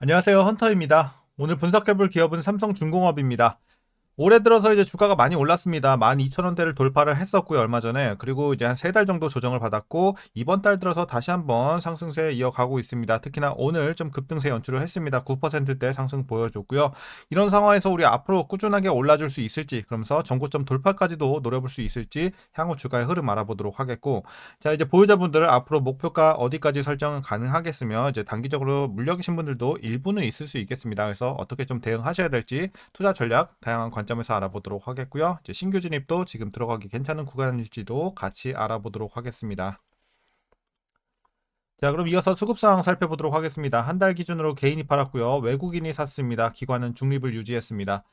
안녕하세요. 헌터입니다. 오늘 분석해볼 기업은 삼성중공업입니다. 올해 들어서 이제 주가가 많이 올랐습니다. 12,000원대를 돌파를 했었고요, 얼마 전에. 그리고 이제 한 3달 정도 조정을 받았고, 이번 달 들어서 다시 한번 상승세 이어가고 있습니다. 특히나 오늘 좀 급등세 연출을 했습니다. 9%대 상승 보여줬고요. 이런 상황에서 우리 앞으로 꾸준하게 올라줄 수 있을지, 그러면서 전고점 돌파까지도 노려볼 수 있을지 향후 주가의 흐름 알아보도록 하겠고, 자, 이제 보유자분들은 앞으로 목표가 어디까지 설정 가능하겠으며, 이제 단기적으로 물려계신 분들도 일부는 있을 수 있겠습니다. 그래서 어떻게 좀 대응하셔야 될지 투자 전략, 다양한 관점에서 알아보도록 하겠고요. 이제 신규 진입도 지금 들어가기 괜찮은 구간일지도 같이 알아보도록 하겠습니다. 자, 그럼 이어서 수급 상황 살펴보도록 하겠습니다. 한 달 기준으로 개인이 팔았고요. 외국인이 샀습니다. 기관은 중립을 유지했습니다.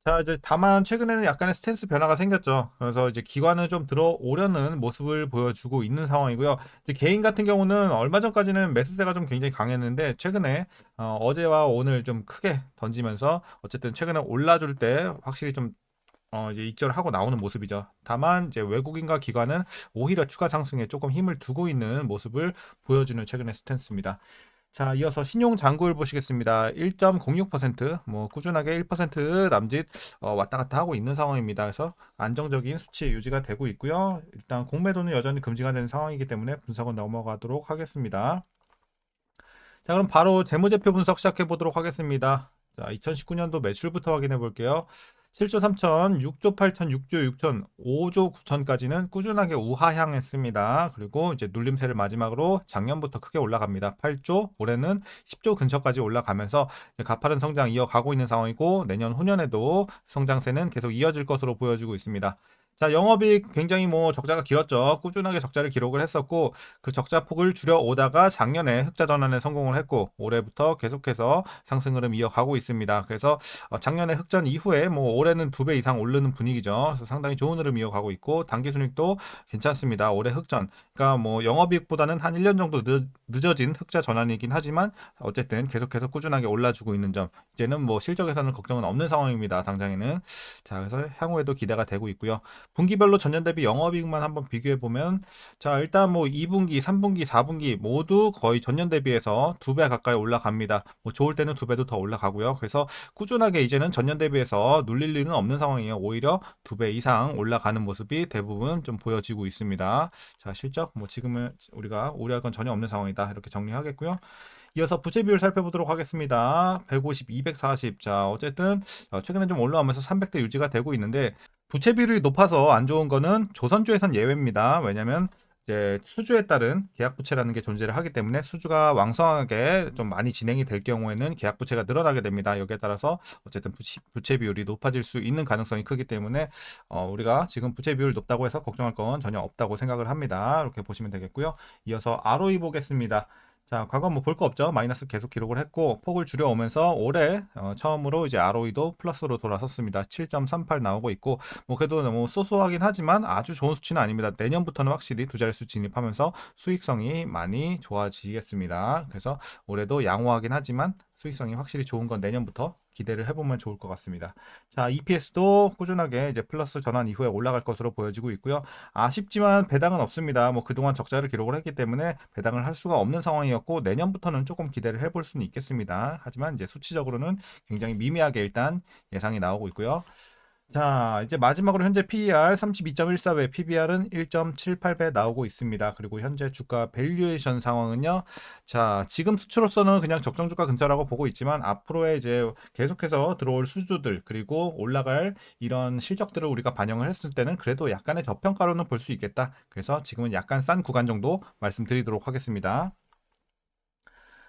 자, 이제 다만 최근에는 약간의 스탠스 변화가 생겼죠. 그래서 이제 기관은 좀 들어오려는 모습을 보여주고 있는 상황이고요. 이제 개인 같은 경우는 얼마 전까지는 매수세가 좀 굉장히 강했는데 최근에 어제와 오늘 좀 크게 던지면서 어쨌든 최근에 올라줄 때 확실히 좀 이제 익절을 하고 나오는 모습이죠. 다만 이제 외국인과 기관은 오히려 추가 상승에 조금 힘을 두고 있는 모습을 보여주는 최근의 스탠스입니다. 자, 이어서 신용 잔고를 보시겠습니다. 1.06%, 뭐 꾸준하게 1% 남짓 왔다 갔다 하고 있는 상황입니다. 그래서 안정적인 수치 유지가 되고 있고요. 일단 공매도는 여전히 금지가 되는 상황이기 때문에 분석은 넘어가도록 하겠습니다. 자, 그럼 바로 재무제표 분석 시작해 보도록 하겠습니다. 자, 2019년도 매출부터 확인해 볼게요. 7조 3천, 6조 8천, 6조 6천, 5조 9천까지는 꾸준하게 우하향했습니다. 그리고 이제 눌림세를 마지막으로 작년부터 크게 올라갑니다. 8조, 올해는 10조 근처까지 올라가면서 가파른 성장 이어가고 있는 상황이고 내년 후년에도 성장세는 계속 이어질 것으로 보여지고 있습니다. 자, 영업이익 굉장히 뭐 적자가 길었죠. 꾸준하게 적자를 기록을 했었고 그 적자 폭을 줄여 오다가 작년에 흑자 전환에 성공을 했고 올해부터 계속해서 상승 흐름 이어가고 있습니다. 그래서 작년에 흑전 이후에 뭐 올해는 2배 이상 오르는 분위기죠. 그래서 상당히 좋은 흐름 이어가고 있고 단기 순이익도 괜찮습니다. 올해 흑전. 그러니까 뭐 영업이익보다는 한 1년 정도 늦어진 흑자 전환이긴 하지만 어쨌든 계속해서 꾸준하게 올라주고 있는 점. 이제는 뭐 실적에서는 걱정은 없는 상황입니다. 당장에는. 자, 그래서 향후에도 기대가 되고 있고요. 분기별로 전년 대비 영업이익만 한번 비교해 보면 자, 일단 뭐 2분기, 3분기, 4분기 모두 거의 전년 대비해서 2배 가까이 올라갑니다. 뭐 좋을 때는 2배도 더 올라가고요. 그래서 꾸준하게 이제는 전년 대비해서 눌릴 일은 없는 상황이에요. 오히려 2배 이상 올라가는 모습이 대부분 좀 보여지고 있습니다. 자, 실적 뭐 지금은 우리가 우려할 건 전혀 없는 상황이다. 이렇게 정리하겠고요. 이어서 부채 비율 살펴보도록 하겠습니다. 150, 240. 자, 어쨌든 최근에 좀 올라오면서 300대 유지가 되고 있는데 부채 비율이 높아서 안 좋은 거는 조선주에선 예외입니다. 왜냐면 이제 수주에 따른 계약 부채라는 게 존재를 하기 때문에 수주가 왕성하게 좀 많이 진행이 될 경우에는 계약 부채가 늘어나게 됩니다. 여기에 따라서 어쨌든 부채 비율이 높아질 수 있는 가능성이 크기 때문에 우리가 지금 부채 비율 높다고 해서 걱정할 건 전혀 없다고 생각을 합니다. 이렇게 보시면 되겠고요. 이어서 ROE 보겠습니다. 자, 과거 뭐 볼 거 없죠. 마이너스 계속 기록을 했고 폭을 줄여오면서 올해 처음으로 이제 ROE도 플러스로 돌아섰습니다. 7.38 나오고 있고 뭐 그래도 너무 소소하긴 하지만 아주 좋은 수치는 아닙니다. 내년부터는 확실히 두 자릿수 진입하면서 수익성이 많이 좋아지겠습니다. 그래서 올해도 양호하긴 하지만 수익성이 확실히 좋은 건 내년부터 기대를 해보면 좋을 것 같습니다. 자, EPS도 꾸준하게 이제 플러스 전환 이후에 올라갈 것으로 보여지고 있고요. 아쉽지만 배당은 없습니다. 뭐 그동안 적자를 기록을 했기 때문에 배당을 할 수가 없는 상황이었고 내년부터는 조금 기대를 해볼 수는 있겠습니다. 하지만 이제 수치적으로는 굉장히 미미하게 일단 예상이 나오고 있고요. 자, 이제 마지막으로 현재 PER 32.14배, PBR은 1.78배 나오고 있습니다. 그리고 현재 주가 밸류에이션 상황은요. 자, 지금 수치로서는 그냥 적정 주가 근처라고 보고 있지만 앞으로의 이제 계속해서 들어올 수주들 그리고 올라갈 이런 실적들을 우리가 반영을 했을 때는 그래도 약간의 저평가로는 볼 수 있겠다. 그래서 지금은 약간 싼 구간 정도 말씀드리도록 하겠습니다.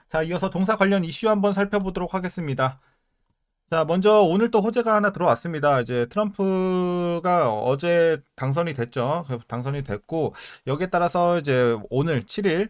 자, 이어서 동사 관련 이슈 한번 살펴보도록 하겠습니다. 자, 먼저 오늘 또 호재가 하나 들어왔습니다. 이제 트럼프가 어제 당선이 됐죠. 당선이 됐고 여기에 따라서 이제 오늘 7일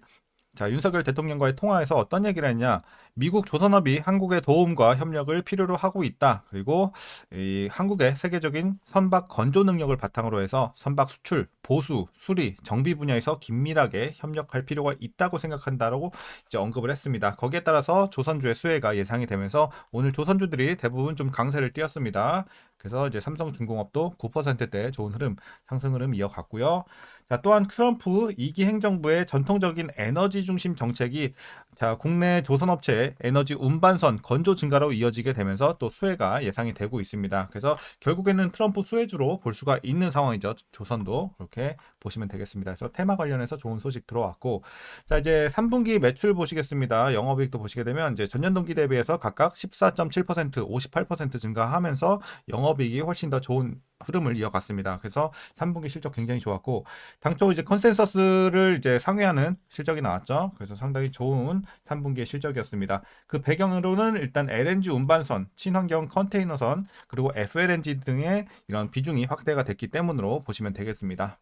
자, 윤석열 대통령과의 통화에서 어떤 얘기를 했냐? 미국 조선업이 한국의 도움과 협력을 필요로 하고 있다. 그리고 이 한국의 세계적인 선박 건조 능력을 바탕으로 해서 선박 수출, 보수, 수리, 정비 분야에서 긴밀하게 협력할 필요가 있다고 생각한다라고 이제 언급을 했습니다. 거기에 따라서 조선주의 수혜가 예상이 되면서 오늘 조선주들이 대부분 좀 강세를 띄었습니다. 그래서 이제 삼성중공업도 9%대 좋은 흐름, 상승 흐름 이어갔고요. 자, 또한 트럼프 2기 행정부의 전통적인 에너지 중심 정책이 자, 국내 조선업체의 에너지 운반선 건조 증가로 이어지게 되면서 또 수혜가 예상이 되고 있습니다. 그래서 결국에는 트럼프 수혜주로 볼 수가 있는 상황이죠. 조선도 그렇게 보시면 되겠습니다. 그래서 테마 관련해서 좋은 소식 들어왔고, 자, 이제 3분기 매출 보시겠습니다. 영업이익도 보시게 되면 이제 전년 동기 대비해서 각각 14.7%, 58% 증가하면서 영업이익이 훨씬 더 좋은 흐름을 이어갔습니다. 그래서 3분기 실적 굉장히 좋았고, 당초 이제 컨센서스를 이제 상회하는 실적이 나왔죠. 그래서 상당히 좋은 3분기의 실적이었습니다. 그 배경으로는 일단 LNG 운반선, 친환경 컨테이너선, 그리고 FLNG 등의 이런 비중이 확대가 됐기 때문으로 보시면 되겠습니다.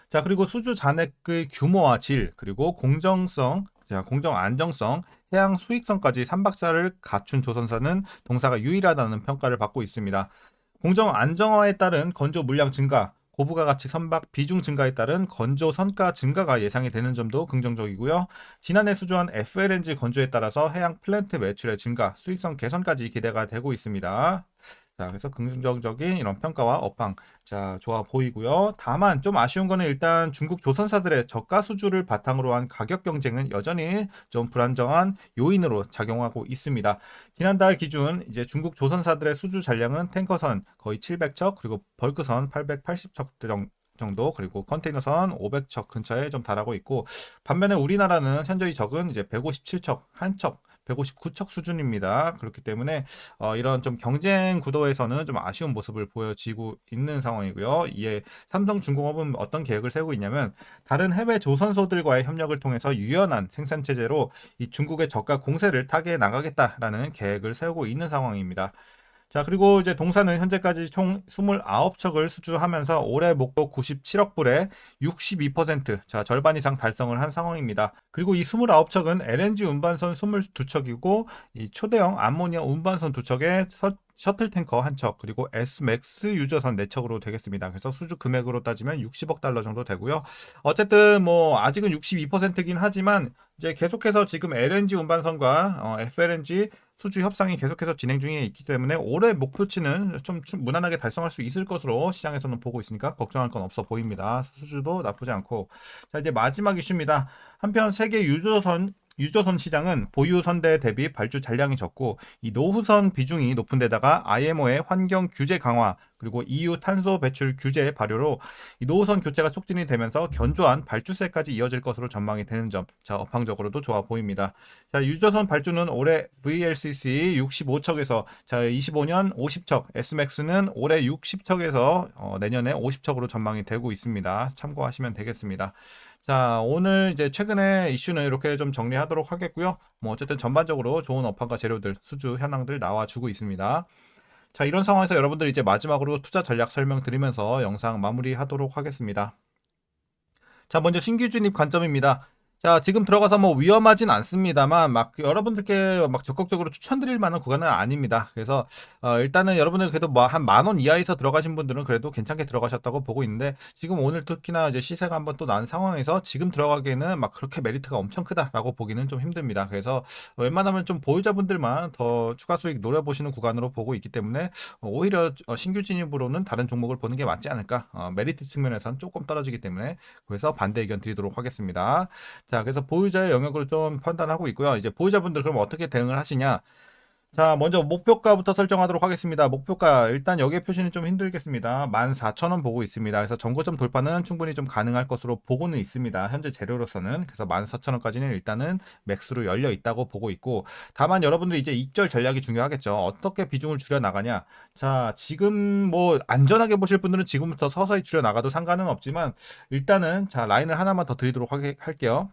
자, 그리고 수주 잔액의 규모와 질, 그리고 공정성, 자, 공정 안정성, 해양 수익성까지 3박자를 갖춘 조선사는 동사가 유일하다는 평가를 받고 있습니다. 공정 안정화에 따른 건조 물량 증가, 고부가 가치 선박 비중 증가에 따른 건조 선가 증가가 예상이 되는 점도 긍정적이고요. 지난해 수주한 FLNG 건조에 따라서 해양 플랜트 매출의 증가, 수익성 개선까지 기대가 되고 있습니다. 자, 그래서 긍정적인 이런 평가와 업황, 자, 좋아 보이고요. 다만 좀 아쉬운 거는 일단 중국 조선사들의 저가 수주를 바탕으로 한 가격 경쟁은 여전히 좀 불안정한 요인으로 작용하고 있습니다. 지난달 기준 이제 중국 조선사들의 수주 잔량은 탱커선 거의 700척, 그리고 벌크선 880척 정도, 그리고 컨테이너선 500척 근처에 좀 달하고 있고, 반면에 우리나라는 현저히 적은 이제 157척, 한 척, 159척 수준입니다. 그렇기 때문에 이런 좀 경쟁 구도에서는 좀 아쉬운 모습을 보여지고 있는 상황이고요. 이에 삼성중공업은 어떤 계획을 세우고 있냐면, 다른 해외 조선소들과의 협력을 통해서 유연한 생산 체제로 이 중국의 저가 공세를 타개해 나가겠다라는 계획을 세우고 있는 상황입니다. 자, 그리고 이제 동사는 현재까지 총 29척을 수주하면서 올해 목표 97억 불에 62%, 자, 절반 이상 달성을 한 상황입니다. 그리고 이 29척은 LNG 운반선 22척이고, 이 초대형 암모니아 운반선 2척에 셔틀 탱커 한 척, 그리고 S맥스 유저선 4척으로 되겠습니다. 그래서 수주 금액으로 따지면 60억 달러 정도 되고요. 어쨌든 뭐 아직은 62%긴 하지만 이제 계속해서 지금 LNG 운반선과 FLNG 수주 협상이 계속해서 진행 중에 있기 때문에 올해 목표치는 좀 무난하게 달성할 수 있을 것으로 시장에서는 보고 있으니까 걱정할 건 없어 보입니다. 수주도 나쁘지 않고. 자, 이제 마지막 이슈입니다. 한편 세계 유조선 시장은 보유 선대 대비 발주 잔량이 적고, 이 노후선 비중이 높은 데다가 IMO의 환경 규제 강화, 그리고 EU 탄소 배출 규제 발효로 이 노후선 교체가 촉진이 되면서 견조한 발주세까지 이어질 것으로 전망이 되는 점, 자, 업황적으로도 좋아 보입니다. 자, 유조선 발주는 올해 VLCC 65척에서 자, 25년 50척, S맥스는 올해 60척에서 내년에 50척으로 전망이 되고 있습니다. 참고하시면 되겠습니다. 자, 오늘 이제 최근에 이슈는 이렇게 좀 정리하도록 하겠고요. 뭐 어쨌든 전반적으로 좋은 업황과 재료들, 수주 현황들 나와주고 있습니다. 자, 이런 상황에서 여러분들 이제 마지막으로 투자 전략 설명드리면서 영상 마무리하도록 하겠습니다. 자, 먼저 신규 진입 관점입니다. 자, 지금 들어가서 뭐 위험하진 않습니다만 막 여러분들께 막 적극적으로 추천드릴 만한 구간은 아닙니다. 그래서 일단은 여러분들 그래도 뭐 한 10,000원 이하에서 들어가신 분들은 그래도 괜찮게 들어가셨다고 보고 있는데, 지금 오늘 특히나 이제 시세가 한번 또 난 상황에서 지금 들어가기에는 막 그렇게 메리트가 엄청 크다라고 보기는 좀 힘듭니다. 그래서 웬만하면 좀 보유자분들만 더 추가 수익 노려보시는 구간으로 보고 있기 때문에 오히려 신규 진입으로는 다른 종목을 보는 게 맞지 않을까. 메리트 측면에서는 조금 떨어지기 때문에, 그래서 반대 의견 드리도록 하겠습니다. 자, 그래서 보유자의 영역을 좀 판단하고 있고요. 이제 보유자분들 그럼 어떻게 대응을 하시냐? 자, 먼저 목표가부터 설정하도록 하겠습니다. 목표가 일단 여기에 표시는 좀 힘들겠습니다. 14,000원 보고 있습니다. 그래서 정고점 돌파는 충분히 좀 가능할 것으로 보고는 있습니다. 현재 재료로서는. 그래서 14,000원까지는 일단은 맥스로 열려 있다고 보고 있고, 다만 여러분들이 이제 익절 전략이 중요하겠죠. 어떻게 비중을 줄여 나가냐? 자, 지금 뭐 안전하게 보실 분들은 지금부터 서서히 줄여 나가도 상관은 없지만, 일단은 자, 라인을 하나만 더 드리도록 할게요.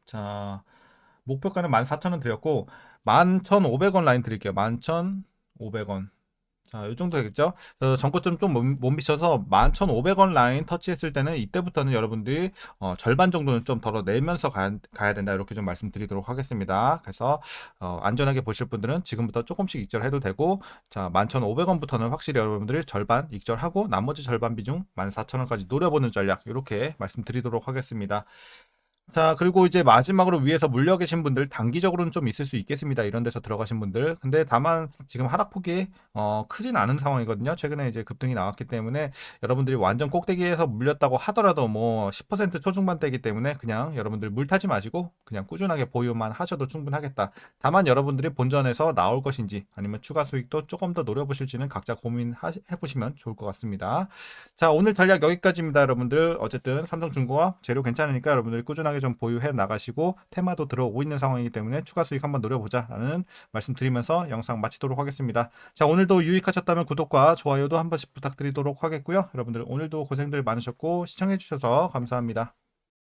자, 목표가는 14,000원 드렸고, 11,500원 라인 드릴게요. 11,500원. 자, 이 정도 되겠죠? 전고점 좀 못 미쳐서 11,500원 라인 터치했을 때는 이때부터는 여러분들이 절반 정도는 좀 덜어내면서 가야 된다. 이렇게 좀 말씀드리도록 하겠습니다. 그래서 안전하게 보실 분들은 지금부터 조금씩 익절해도 되고, 자, 11,500원부터는 확실히 여러분들이 절반 익절하고 나머지 절반 비중 14,000원까지 노려보는 전략, 이렇게 말씀드리도록 하겠습니다. 자, 그리고 이제 마지막으로 위에서 물려 계신 분들 단기적으로는 좀 있을 수 있겠습니다. 이런 데서 들어가신 분들. 근데 다만 지금 하락폭이 크진 않은 상황이거든요. 최근에 이제 급등이 나왔기 때문에 여러분들이 완전 꼭대기에서 물렸다고 하더라도 뭐 10% 초중반대이기 때문에 그냥 여러분들 물 타지 마시고 그냥 꾸준하게 보유만 하셔도 충분하겠다. 다만 여러분들이 본전에서 나올 것인지 아니면 추가 수익도 조금 더 노려보실지는 각자 고민해 보시면 좋을 것 같습니다. 자, 오늘 전략 여기까지입니다, 여러분들. 어쨌든 삼성중공업 재료 괜찮으니까 여러분들 꾸준하게 좀 보유해 나가시고 테마도 들어오고 있는 상황이기 때문에 추가 수익 한번 노려보자라는 말씀드리면서 영상 마치도록 하겠습니다. 자, 오늘도 유익하셨다면 구독과 좋아요도 한 번씩 부탁드리도록 하겠고요. 여러분들 오늘도 고생들 많으셨고 시청해 주셔서 감사합니다.